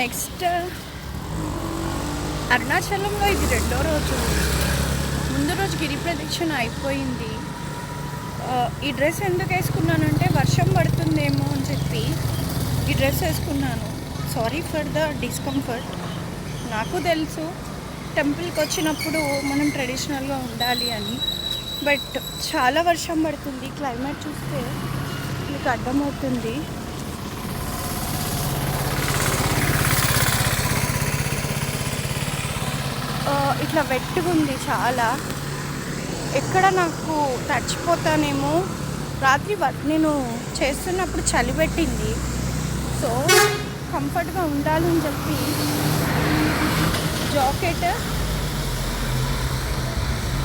Next అరుణాచలంలో ఇది 2వ రోజు. ముందు రోజు గిరి ప్రదక్షిణ అయిపోయింది. ఈ డ్రెస్ ఎందుకు వేసుకున్నానంటే వర్షం పడుతుందేమో అని చెప్పి ఈ డ్రెస్ వేసుకున్నాను. Sorry for the discomfort. నాకు తెలుసు టెంపుల్కి వచ్చినప్పుడు మనం ట్రెడిషనల్గా ఉండాలి అని, బట్ చాలా వర్షం పడుతుంది. క్లైమేట్ చూస్తే మీకు అర్థమవుతుంది. ఇట్లా వెట్టుగా ఉంది చాలా. ఎక్కడ నాకు తడిచిపోతానేమో. రాత్రి నేను చేస్తున్నప్పుడు చలి పెట్టింది. సో కంఫర్ట్గా ఉండాలని చెప్పి జాకెట్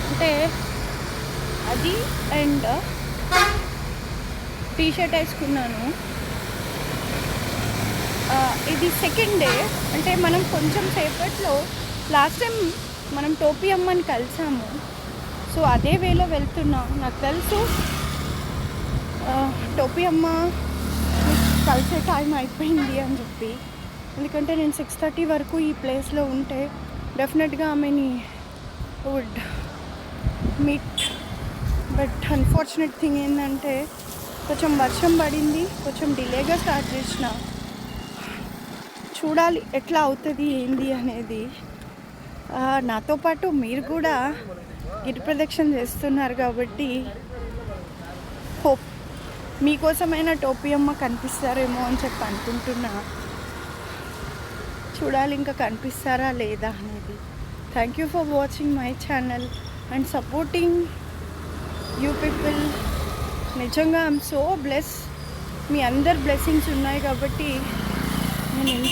అంటే అది అండ్ టీషర్ట్ వేసుకున్నాను. ఇది సెకండ్ డే. అంటే మనం కొంచెం సేపట్లో లాస్ట్ టైం మనం టోపీ అమ్మని కలిసాము. సో అదే వేలో వెళ్తున్నా. నాకు తెలుసు టోపీ అమ్మ కలిసే టైం అయిపోయింది అని చెప్పి. ఎందుకంటే నేను 6:30 వరకు ఈ ప్లేస్లో ఉంటే డెఫినెట్గా ఆమెని would meet. But unfortunate thing ఏంటంటే కొంచెం వర్షం పడింది, కొంచెం డిలేగా స్టార్ట్ చేసిన. చూడాలి ఎట్లా అవుతుంది ఏంది అనేది. నాతో పాటు మీరు కూడా గిరి ప్రదక్షిణ చేస్తున్నారు కాబట్టి హోప్ మీకోసమైనా టోపీ అమ్మ కనిపిస్తారేమో అని చెప్పి అనుకుంటున్నా. చూడాలి ఇంకా కనిపిస్తారా లేదా అనేది. Thank you for watching my channel and supporting you people. నిజంగా ఐఎమ్ సో బ్లెస్. మీ అందరు బ్లెస్సింగ్స్ ఉన్నాయి కాబట్టి నేను